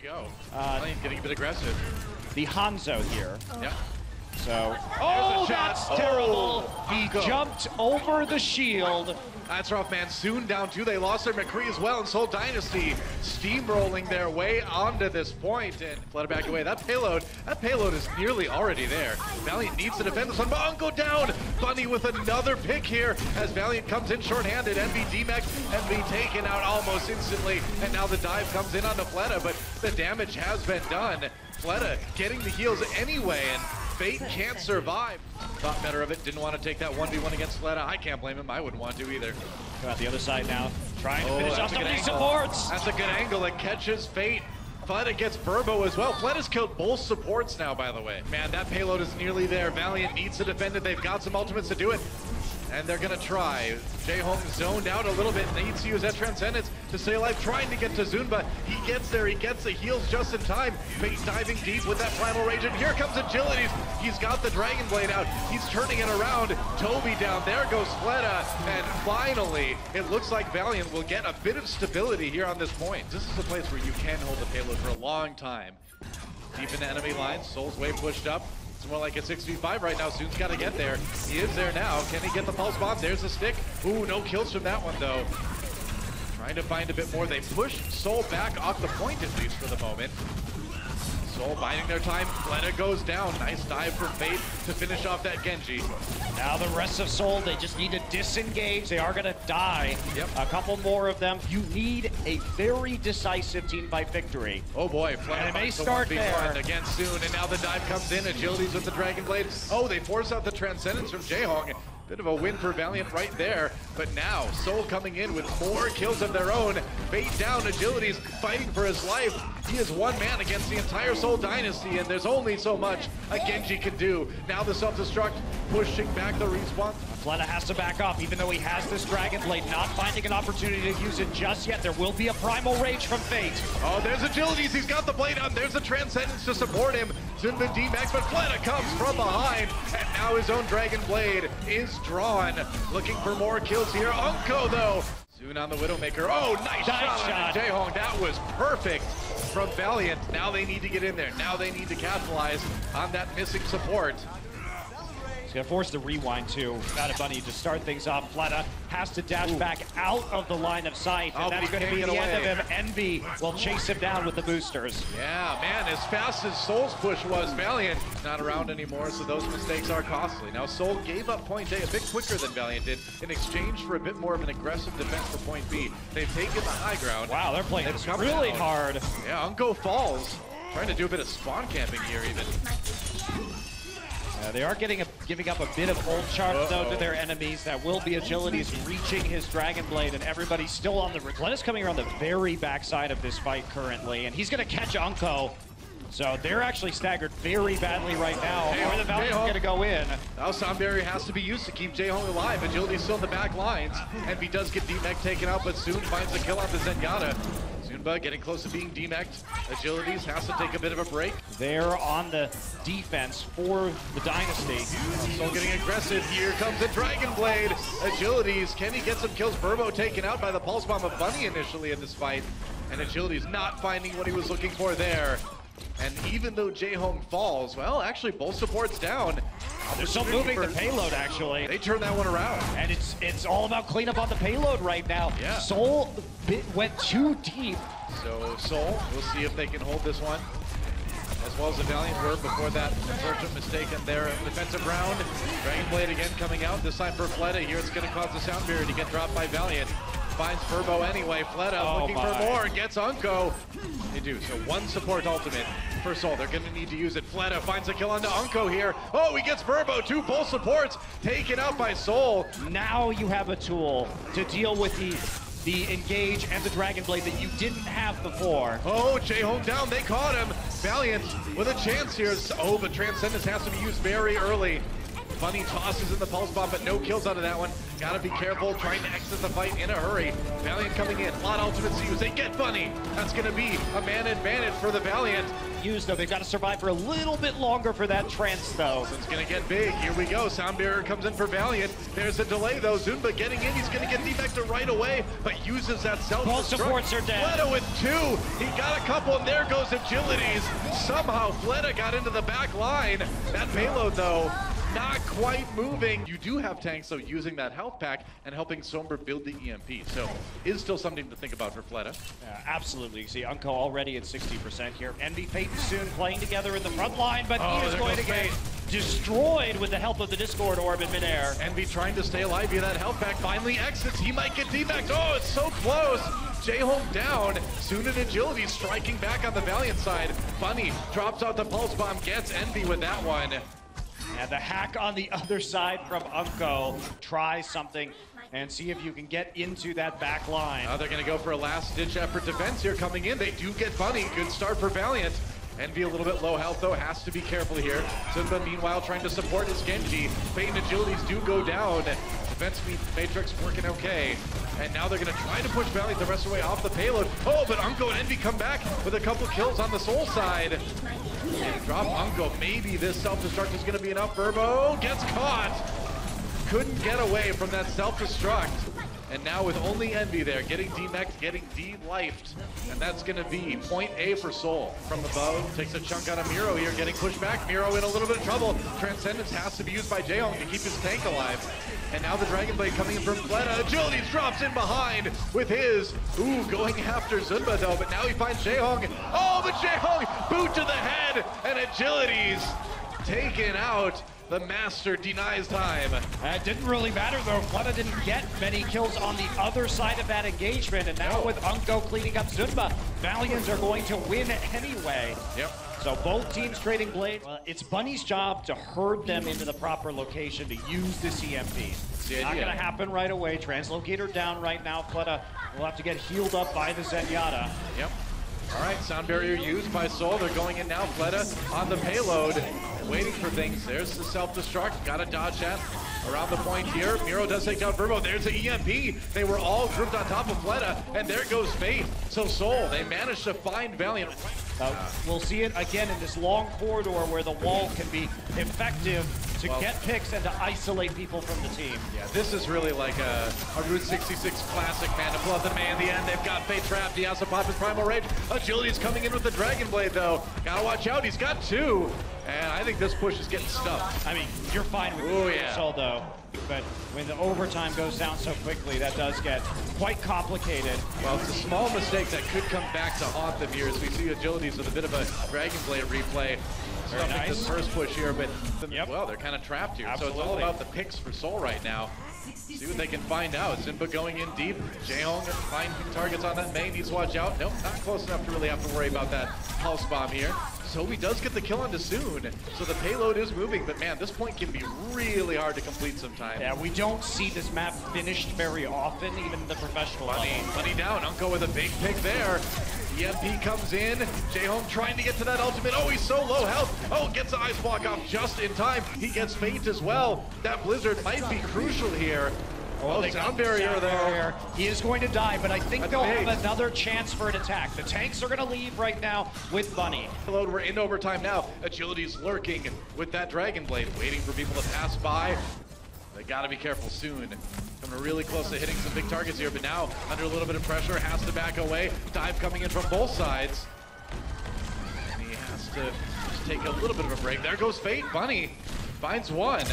go. Getting a bit aggressive. The Hanzo here. Yeah. So, oh, that's terrible. He jumped over the shield. That's rough, man. Soon down two. They lost their McCree as well, and Seoul Dynasty steamrolling their way onto this point. And Fleta back away. That payload is nearly already there. Valiant needs to defend this one, but Unko down. Bunny with another pick here as Valiant comes in shorthanded. Envy DMEX, Envy taken out almost instantly, and now the dive comes in onto Fleta, but the damage has been done. Fleta getting the heals anyway, and Fate can't survive. Thought better of it, didn't want to take that 1v1 against Fleta. I can't blame him, I wouldn't want to either. Go out the other side now, trying to finish off some of these supports. That's a good angle, it catches Fate. Fleta gets Burbo as well. Fleta's killed both supports now, by the way. Man, that payload is nearly there. Valiant needs to defend it, they've got some ultimates to do it. And they're gonna try. Jaehong zoned out a little bit, needs to use that Transcendence to stay alive, trying to get to Zunba. He gets there, he gets the heals just in time. Fate diving deep with that Primal Rage, and here comes Agilities. He's got the Dragon Blade out, he's turning it around. Toby down, there goes Fleta, and finally, it looks like Valiant will get a bit of stability here on this point. This is a place where you can hold the payload for a long time. Deep into enemy lines, Soul's way pushed up. It's more like a 6v5 right now. Soon's got to get there. He is there now. Can he get the pulse bomb? There's the stick. Ooh, no kills from that one, though. Trying to find a bit more. They push Seoul back off the point, at least for the moment. Seoul biding their time. Fleta goes down. Nice dive for Fate to finish off that Genji. Now the rest of Seoul, they just need to disengage. They are going to die. Yep. A couple more of them. You need a very decisive team fight victory. Oh boy, Fleta may start there again soon, and now the dive comes in. Agilities with the Dragon Blade. Oh, they force out the Transcendence from Jaehong. Bit of a win for Valiant right there, but now Seoul coming in with more kills of their own. Fate down, Agilities fighting for his life. He is one man against the entire Seoul Dynasty, and there's only so much a Genji can do. Now the self-destruct pushing back the respawn. Fleta has to back off, even though he has this Dragon Blade, not finding an opportunity to use it just yet. There will be a Primal Rage from Fate. Oh, there's Agilities, he's got the blade on. There's a Transcendence to support him. Zunba D-Max, but Fleta comes from behind, and now his own Dragon Blade is drawn. Looking for more kills here. Unko, though. Soon on the Widowmaker. Oh, nice shot on Jaehong. That was perfect from Valiant. Now they need to get in there. Now they need to capitalize on that missing support. He's gonna force the rewind too. Got a Bunny to start things off. Fleta has to dash back out of the line of sight, and that's gonna be the end of him. Envy will chase him down with the boosters. Yeah, man, as fast as Soul's push was, Valiant not around anymore, so those mistakes are costly. Now Seoul gave up point A a bit quicker than Valiant did in exchange for a bit more of an aggressive defense for point B. They've taken the high ground. Wow, they're playing this really hard. Yeah, Unko falls. Trying to do a bit of spawn camping here even. They are giving up a bit of ult charge though to their enemies. That will be Agilities reaching his Dragon Blade, and everybody's still on the... Fleta's coming around the very backside of this fight currently, and he's gonna catch Unko. So they're actually staggered very badly right now. Or the Valiant's gonna go in. Now Sound Barrier has to be used to keep Jaehong alive. Agility's still in the back lines. And he does get DMEC taken out, but soon finds a kill on the Zenyatta. Zunba getting close to being DMEC'd. Agilities has to take a bit of a break. They're on the defense for the Dynasty. Still getting aggressive. Here comes the Dragon Blade. Agilities, can he get some kills? Burbo taken out by the Pulse Bomb of Bunny initially in this fight. And Agilities not finding what he was looking for there. And even though Jaehong falls, well, actually both supports down. They're still moving the payload, actually. They turn that one around. And it's all about cleanup on the payload right now. Yeah. Seoul went too deep. So Seoul, we'll see if they can hold this one. As well as the Valiant were before that unfortunate mistake in their defensive round. Dragon Blade again coming out, this time for Fleta. Here it's going to cause the Sound Barrier to get dropped by Valiant. Finds Burbo anyway. Fleta looking for more, gets Unko. They do, so one support ultimate for Seoul. They're gonna need to use it. Fleta finds a kill onto Unko here. Oh, he gets Burbo, two full supports taken out by Seoul. Now you have a tool to deal with the Engage and the Dragon Blade that you didn't have before. Oh, Jaehong down, they caught him. Valiant with a chance here. Oh, but Transcendence has to be used very early. Bunny tosses in the pulse bomb, but no kills out of that one. Gotta be careful, trying to exit the fight in a hurry. Valiant coming in, a lot of ultimates to use. They get Bunny. That's gonna be a man advantage for the Valiant. Though they've got to survive for a little bit longer for that trance, though. It's gonna get big. Here we go. Sound barrier comes in for Valiant. There's a delay though. Zunba getting in. He's gonna get defected right away, but uses that self-destruct. Both supports are dead. Fleta with 2. He got a couple, and there goes Agilities. Somehow Fleta got into the back line. That payload though, not quite moving. You do have tanks though using that health pack and helping Somber build the EMP. So is still something to think about for Fleta. Absolutely. You see Unco already at 60% here. Envy, Fate, and Soon playing together in the front line, but he is going to get destroyed with the help of the Discord Orb in midair. Envy trying to stay alive via that health pack. Finally exits. He might get debacked. Oh, it's so close. J-Home down. Soon and Agility striking back on the Valiant side. Bunny drops out the pulse bomb, gets Envy with that one. And the hack on the other side from Unco. Try something and see if you can get into that back line. Now they're going to go for a last-ditch effort defense here coming in. They do get Bunny. Good start for Valiant. Envy a little bit low health, though. Has to be careful here. Zunba, meanwhile, trying to support his Genji. Fate and Agilities do go down. Defense Matrix working okay. And now they're going to try to push Valiant the rest of the way off the payload. Oh, but Unco and Envy come back with a couple kills on the Soul side. And drop Unco. Maybe this self-destruct is going to be enough. Verbo gets caught. Couldn't get away from that self-destruct. And now with only Envy there, getting demeched, getting de-lifed. And that's going to be point A for Soul. From above, takes a chunk out of Miro here, getting pushed back. Miro in a little bit of trouble. Transcendence has to be used by J-Hong to keep his tank alive. And now the Dragon Blade coming in from Fleta. Agility drops in behind with his. Ooh, going after Zunba though, but now he finds J-Hong. Oh, but J-Hong, boot to the head, and Agility's taken out. The Master denies time. It didn't really matter though. Fleta didn't get many kills on the other side of that engagement, and now with Unco cleaning up Zunba, Valiants are going to win anyway. Yep. So both teams trading blades. It's Bunny's job to herd them into the proper location to use this EMP. Not going to happen right away. Translocator down right now. Fleta will have to get healed up by the Zenyatta. Yep. All right, sound barrier used by Soul. They're going in now. Fleta on the payload, waiting for things. There's the self-destruct. Got to dodge that around the point here. Miro does take down Verbo. There's the EMP. They were all grouped on top of Fleta, and there goes Fate. So Soul, they managed to find Valiant. We'll see it again in this long corridor where the wall can be effective to get picks and to isolate people from the team. Yeah, this is really like a Route 66 classic, man. To pull out the man in the end. They've got Fate trapped. He has to pop his Primal Rage. Agility's coming in with the Dragon Blade, though. Gotta watch out. He's got 2. And I think this push is getting stuffed. I mean, you're fine with the Soul, though. But when the overtime goes down so quickly, that does get quite complicated. Well, it's a small mistake that could come back to haunt them here as we see Agilities with a bit of a Dragon Blade replay. Very nice. This first push here, but well, they're kind of trapped here. Absolutely. So it's all about the picks for Soul right now. See what they can find out. Zimba going in deep. J-Hong finding targets on that main. Needs to watch out. Nope, not close enough to really have to worry about that pulse bomb here. So he does get the kill onto Soon. So the payload is moving, but man, this point can be really hard to complete sometimes. Yeah, we don't see this map finished very often, even in the professional level. Bunny down. Unco with a big pick there. EMP comes in. J-Home trying to get to that ultimate. Oh, he's so low health. Oh, gets the ice block off just in time. He gets Fate as well. That Blizzard might be crucial here. Oh, sound barrier there. He is going to die, but I think they'll have another chance for an attack. The tanks are going to leave right now with Bunny. We're in overtime now. Agility's lurking with that Dragon Blade, waiting for people to pass by. They got to be careful soon. Coming really close to hitting some big targets here, but now under a little bit of pressure, has to back away. Dive coming in from both sides. And he has to just take a little bit of a break. There goes Fate. Bunny finds one.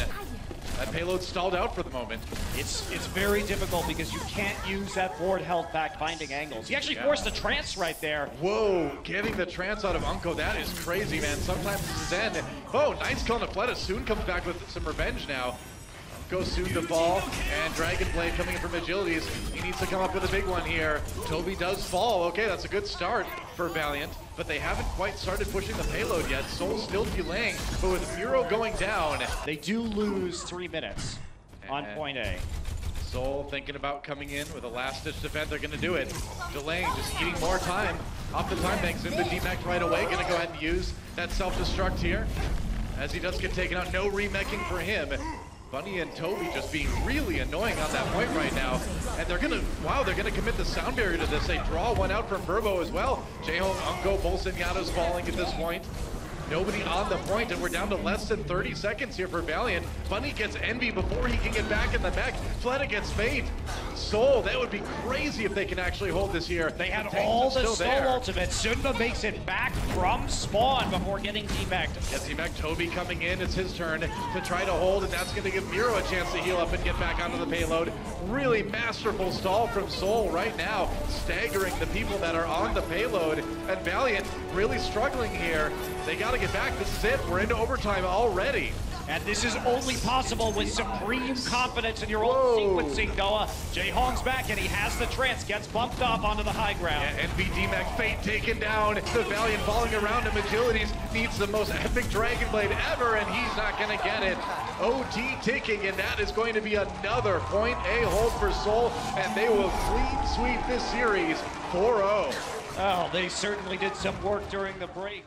That payload stalled out for the moment. It's very difficult because you can't use that forward health back finding angles. He actually forced the trance right there. Whoa, getting the trance out of Unco, that is crazy, man. Sometimes this is end. Oh, nice kill on Fleta. Soon comes back with some revenge now. Goes Soon to fall, and Dragon Blade coming in from Agilities. He needs to come up with a big one here. Toby does fall. Okay, that's a good start for Valiant, but they haven't quite started pushing the payload yet. Soul still delaying, but with Miro going down. They do lose 3 minutes on point A. Soul thinking about coming in with a last-ditch defense. They're going to do it. Delaying, just eating more time off the time bank. Zimba demeched right away. Going to go ahead and use that self-destruct here. as he does get taken out. No remeching for him. Bunny and Toby just being really annoying on that point right now. And they're gonna, wow, they're gonna commit the sound barrier to this. They draw one out from Verbo as well. Jaehong, Unko, both Zenyatta's falling at this point. Nobody on the point, and we're down to less than 30 seconds here for Valiant. Bunny gets Envy before he can get back in the mech. Fleta gets Fate. Seoul, that would be crazy if they can actually hold this here. They had all the Seoul ultimates. Sunma makes it back from spawn before getting demeched. Gets demeched. Toby coming in. It's his turn to try to hold, and that's going to give Miro a chance to heal up and get back onto the payload. Really masterful stall from Seoul right now, staggering the people that are on the payload. And Valiant really struggling here. They got to get back. This is it. We're into overtime already. And this is only possible with supreme confidence in your own sequencing, Noah. Jaehong's back, and he has the trance. Gets bumped off onto the high ground. Yeah, NB DMAC Fate taken down. The Valiant falling around him. Agilities needs the most epic Dragon Blade ever, and he's not going to get it. OT ticking, and that is going to be another point A hold for Seoul, and they will clean sweep this series 4-0. Oh, they certainly did some work during the break.